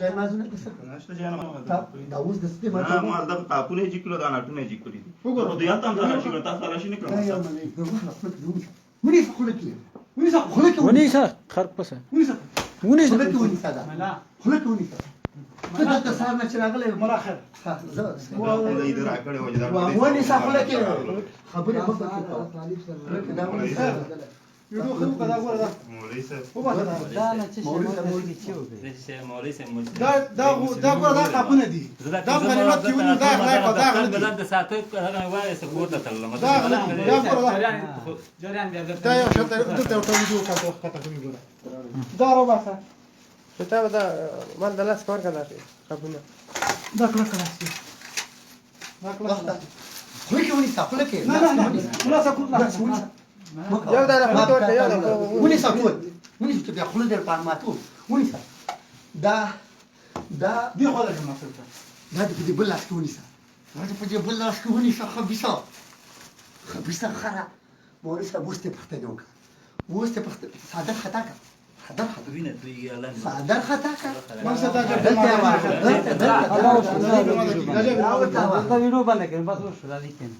جای مازونه کسه نشته جانا ما دا اوس د ستې ما نه ما د تاپونه چې کړو دا نټونه چې کړی وګورئ د یاد تام سره شي تاسو سره شي نه دا یو کړم نه د وخت خپل دوی ونیسه خله کې ونیسه خله کې ونیسه خرق پسه ونیسه ونیسه خله کې ونیسه دا خله کې ونیسه ته دا سار نه چې راغلی مراخر زه دا دې راکړې و چې دا ونیسه خله کې خبره مخ کې دا ونیسه یو خو کدا غوړه دا مولوی صاحب وباسه دا نه چې مولوی چې وګړي دا غوړه دا خپونه دي دا غنیمت کې ونی دا غلا دا غلا د ساتو هغه وایي سپورت ته تلل دا غلا جریان بیا دا یو شته دلته یو ویډیو کاته کوي ګوره دا رو باسه شته دا مال د لاس کار کړه خپونه دا کله کله دا کله خله کې ونیسه خله کې نه نه نه خلاص کړه یو دا راځي ورته یو دا ونیسه ټول ونیسه بیا خله دې په ماتو ونیسه دا دی خو دا ما څه دا دې بل لاس کې ونیسه دا دې بل لاس کې ونیسه خبيثه خرا مورسه بوسته پختنو بوسته پخت صادر خطا کا صادر خطا وینه دوی اعلان صادر خطا کا ورسه دا دا ویډیو باندې کړم بس وشو دا لیکن